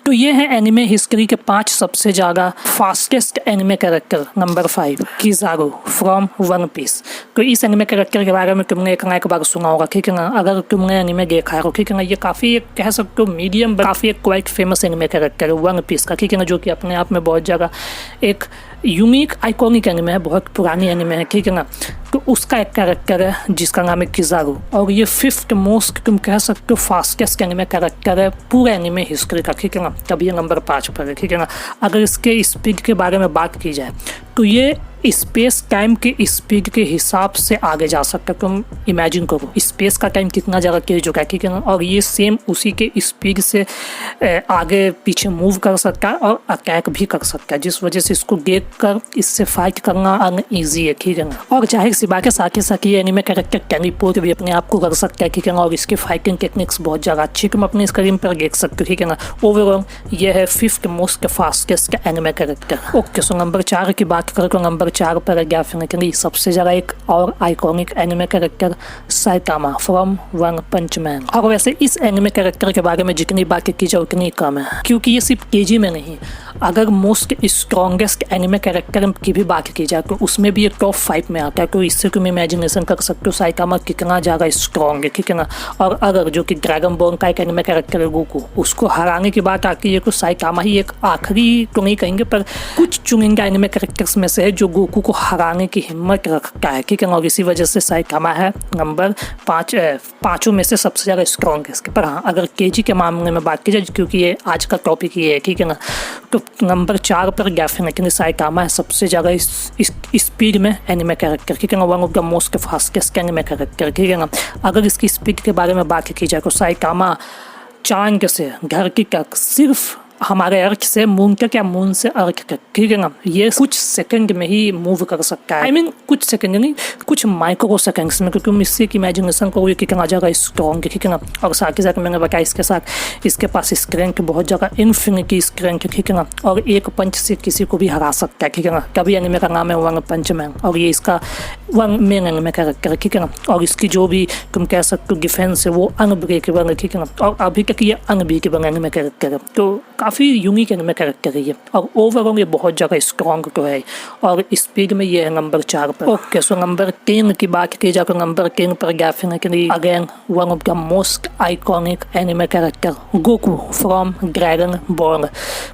तो ये है एनिमे हिस्ट्री के 5 सबसे ज़्यादा fastest anime character. Number 5 Kizaru from One Piece. तो इस एनिमे कैरेक्टर के बारे में तुमने एक बार सुना होगा, ठीक है ना। अगर तुमने एनिमे देखा है, ठीक है ना, ये काफ़ी एक कह सकते हो मीडियम, काफ़ी एक क्वाइट फेमस एनिमे कैरेक्टर है वन पीस का, ठीक है ना, जो कि अपने आप में बहुत ज़्यादा एक यूनिक आइकॉनिक एनिमे है, बहुत पुरानी एनिमे है, ठीक है ना। तो उसका एक कैरेक्टर है जिसका नाम है किज़ारू, और ये 5th मोस्ट तुम कह सकते हो फास्टेस्ट एनिमे कैरेक्टर है पूरे एनिमे हिस्ट्री का, ठीक है ना। तभी ये नंबर 5 पर है, ठीक है ना। अगर इसके स्पीड के बारे में बात की जाए तो ये स्पेस टाइम के स्पीड के हिसाब से आगे जा सकता है। तुम इमेजिन करो स्पेस का टाइम कितना ज़्यादा तेज चुका है, ठीक है ना, और ये सेम उसी के स्पीड से आगे पीछे मूव कर सकता है और अटैक भी कर सकता है, जिस वजह से इसको देख कर इससे फाइट करना अनईजी है, ठीक है ना। और जाहिर सी बात है साथ ही साथ ये एनिमे कैरेक्टर टेलीपोर्ट भी अपने आप को कर सकता है, ठीक है ना, और इसकी फाइटिंग टेक्निक्स बहुत ज़्यादा अच्छी तुम अपने स्क्रीन पर देख सकते हो, ठीक है ना। ओवरऑल ये है 5th most fastest anime character. Okay, so number 4 की बात करें तो नंबर 4 पर डेफिनेटली सबसे ज़्यादा एक और iconic anime character Saitama from One Punch Man. और वैसे इस एनिमे कैरेक्टर के बारे में जितनी बातें की जाए उतनी कम है, क्योंकि ये सिर्फ केजी में नहीं, अगर मोस्ट स्ट्रॉन्गेस्ट एनिमे कैरेक्टर की भी बात की जाए तो उसमें भी ये टॉप 5 में आता है। तो इससे तुम इमेजिनेशन कर सकते हो साइटामा कितना ज़्यादा स्ट्रॉन्ग है, ठीक है ना। और अगर जो कि ड्रैगन बॉल का एक एनिमे कैरेक्टर है गोकू, उसको हराने की बात आती है तो साइटामा ही एक आखिरी तो नहीं कहेंगे पर कुछ चुनिंदा एनिमे कैरेक्टर्स में से है जो गोकू को हराने की हिम्मत रखता है, ठीक है ना। और इसी वजह से साइटामा है नंबर 5, पाँचों में से सबसे ज़्यादा स्ट्रॉन्ग है इसके। पर हाँ, अगर केजी के मामले में बात की जाए, क्योंकि ये आज का टॉपिक ये है, ठीक है ना, तो नंबर 4 पर डेफिनेटली साइटामा है सबसे ज़्यादा स्पीड में एनिमे कैरेक्टर, ठीक है ना, one of the most fastest anime character, ठीक है ना। अगर इसकी स्पीड के बारे में बात की जाए तो साइटामा चांद से घर की तक सिर्फ हमारे अर्थ से मून तक या मून से अर्थ तक, ठीक है ना, ये कुछ सेकंड में ही मूव कर सकता है। आई मीन कुछ सेकंड नहीं, कुछ माइक्रो सेकंड्स में, क्योंकि तुम इससे इमेजिनेशन करो कितना ज़्यादा स्ट्रॉन्ग है, ठीक है ना। और साथ ही साथ मैंने बताया इसके साथ इसके पास स्ट्रेंथ बहुत ज़्यादा इन्फिनिटी स्ट्रेंथ, ठीक है ना, और एक पंच से किसी को भी हरा सकता है, ठीक है ना। तभी एनिमे का नाम है वन पंच मैन, और ये इसका वन मेन एनिमे कैरेक्टर है, ठीक है ना। और इसकी जो भी तुम कह सकते हो डिफेंस है वो अनब्रेकेबल है, ठीक है ना। और अभी तक ये अनब्रेकेबल एनिमे कैरेक्टर है, तो काफ़ी यूनिक एनिमे कैरेक्टर है ये। और ओवरऑल ये बहुत ज़्यादा स्ट्रॉन्ग तो है, और स्पीड में ये है नंबर 4 पर। ओके, सो नंबर 3 की बात की जाए तो नंबर 3 पर definitely again one of the most iconic anime character Goku from dragon ball.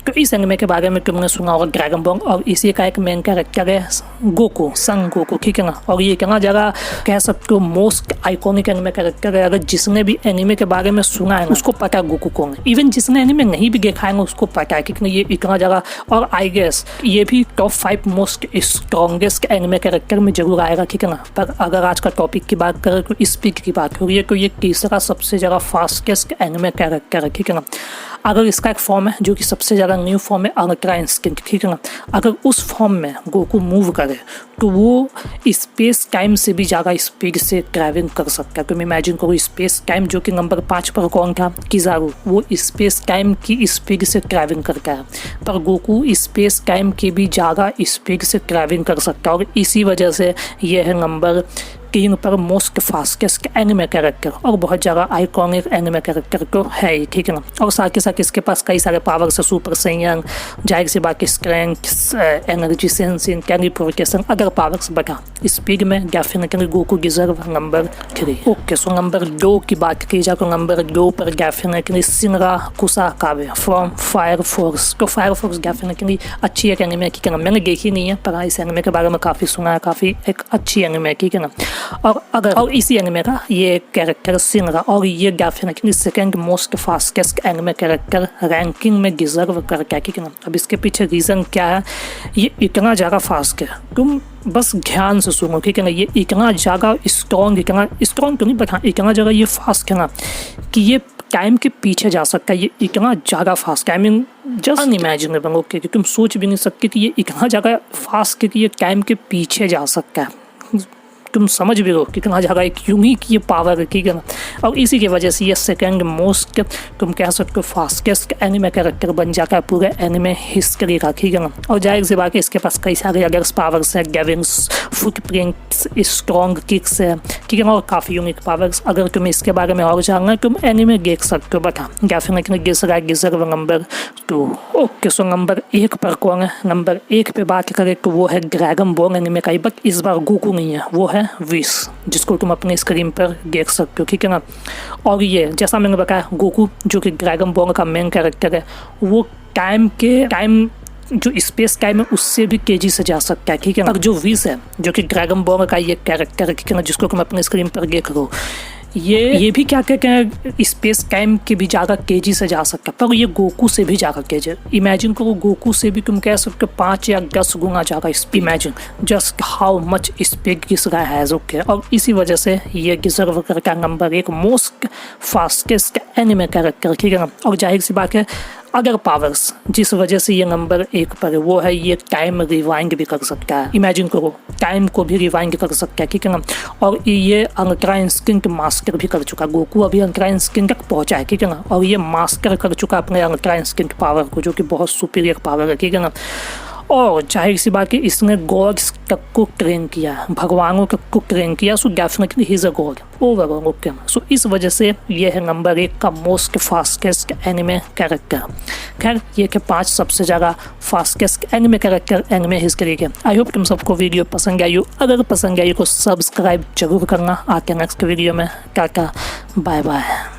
तो इस एनिमे के बारे में तुमने सुना होगा ड्रैगन बॉल, और इसी का एक मेन कैरेक्टर है गोकू, सन गोकू, ठीक है ना। और ये कितना ज़्यादा कह सकते हो मोस्ट आइकॉनिक एनिमे कैरेक्टर है। अगर जिसने भी एनिमे के बारे में सुना है उसको पता है गोकू कौन है, इवन जिसने एनिमे नहीं भी देखा है उसको पता है, क्योंकि ये इतना ज़्यादा। और आई गेस ये भी top 5 most strongest anime character में जरूर आएगा, ठीक है ना। पर अगर आज का टॉपिक की बात करें तो स्पीड की बात हो रही है तो ये तीसरा सबसे ज़्यादा फास्टेस्ट एनिमे कैरेक्टर है, ठीक है ना। अगर इसका एक फॉर्म है जो कि सबसे ज़्यादा न्यू फॉर्म है अल्ट्रा इंस्टिंक्ट, ठीक है ना। अगर उस फॉर्म में गोकू मूव करे तो वो स्पेस टाइम से भी ज़्यादा स्पीड से ट्रैवलिंग कर सकता है। तुम इमेजिन करो स्पेस टाइम जो कि नंबर 5 पर कौन था, किज़ारू, वो स्पेस टाइम की स्पीड से ट्रैवलिंग करता है, पर गोकू स्पेस टाइम की भी ज़्यादा स्पीड से ट्रैवलिंग कर सकता है। और इसी वजह से ये है नंबर 3 पर मोस्ट फास्टेस्ट एनिमे कैरेक्टर, और बहुत ज़्यादा आइकॉनिक एनिमे कैरेक्टर तो है ही, ठीक है ना। और साथ ही साथ इसके पास कई सारे पावर्स है, सुपर सैयन, जाहिर सी बात strength, energy sensing, teleportation, other powers बढ़ा। स्पीड में definitely Goku deserve number 3। Okay, so number 2 की बात की जाए तो नंबर 2 पर डेफिनेटली शिनरा कुसाकाबे फ्रॉम फायर फोर्स। तो फायर फोर्स डेफिनेटली अच्छी एक एनिमे, ठीक है ना। मैंने देखी नहीं है पर इस एनिमे के बारे में काफ़ी सुना है, काफ़ी एक अच्छी एनिमे, ठीक है ना। और इसी एनिमे का ये कैरेक्टर शिनरा, और ये definitely second most fastest anime character ranking में डिजर्व करता है, ठीक है ना। अब इसके पीछे रीज़न क्या है, ये इतना ज़्यादा फास्ट है, तुम बस ध्यान से सुनो, ठीक है ना। ये इतना ज़्यादा स्ट्रॉन्ग, इतना स्ट्रॉन्ग तो नहीं बट हाँ इतना ज़्यादा ये फास्ट है ना कि ये टाइम के पीछे जा सकता है। ये इतना ज़्यादा fast, I mean just unimaginable, okay, कि तुम सोच भी नहीं सकते कि ये इतना ज़्यादा फास्ट है कि ये टाइम के पीछे जा सकता है। तुम समझ भी हो कि कितना ज़्यादा एक यूनिक ये पावर है, ठीक है ना। और इसी की वजह से ये सेकेंड मोस्ट तुम कह सकते हो फास्टेस्ट एनिमे कैरेक्टर बन जाता है पूरे एनिमे हिस्ट्री का, ठीक है ना। और जाहिर सी बात है इसके पास कई सारे अगर पावर्स हैं, गेविंग्स, फुटप्रिंट्स, स्ट्रॉन्ग किक्स है, ठीक है ना, और काफ़ी यूनिक पावर्स। अगर तुम इसके बारे में और जानना तुम एनिमे देख सकते हो। बता definitely geyser number 2। Okay, so number 1 पर कौन है? नंबर 1 पे बात करें तो वो है ड्रैगन बॉल एनिमे का ही, बट इस बार गोकू नहीं है, वो है विस, जिसको तुम अपनी स्क्रीन पर देख सकते हो, ठीक है ना। और ये जैसा मैंने बताया गोकू जो कि ड्रैगन बॉल का मेन कैरेक्टर है, वो टाइम जो स्पेस टाइम है उससे भी तेजी से जा सकता है, ठीक है ना। और जो विस है जो कि ड्रैगन बॉल का ये कैरेक्टर है, ठीक है ना, जिसको तुम अपने स्क्रीन पर देख रहे हो, ये भी क्या कहते हैं स्पेस टाइम के भी ज़्यादा तेजी से जा सकता है, पर ये गोकू से भी ज़्यादा तेज है। इमेजिन करो गोकू से भी तुम कह सकते हो 5 या 10 गुना ज़्यादा। Imagine just how much speed this guy has, okay. और इसी वजह से ये डिजर्व करता है number 1 most fastest anime character, ठीक है ना। और जाहिर सी बात है अगर पावर्स जिस वजह से ये नंबर 1 पर है वो है ये टाइम रिवाइंड भी कर सकता है। इमेजिन करो टाइम को भी रिवाइंड कर सकता है, ठीक है ना। और ये अल्ट्रा इंस्टिंक्ट मास्टर भी कर चुका, गोकू अभी अल्ट्रा इंस्टिंक्ट तक पहुंचा है, ठीक है ना। और ये मास्टर कर चुका अपने अल्ट्रा इंस्टिंक्ट पावर को, जो कि बहुत सुपीरियर पावर है, ठीक है ना। और जाहिर सी बात है इसने गॉड्स तक को ट्रेन किया, भगवानों तक को ट्रेन किया, so definitely he is a god overall, okay. सो इस वजह से ये है नंबर 1 का मोस्ट फास्टेस्ट एनिमे कैरेक्टर। खैर ये के 5 सबसे ज़्यादा fastest anime character anime history के। आई होप तुम सबको वीडियो पसंद आई हो। अगर पसंद आई तो सब्सक्राइब जरूर करना। आते नेक्स्ट वीडियो में, टाटा बाय बाय।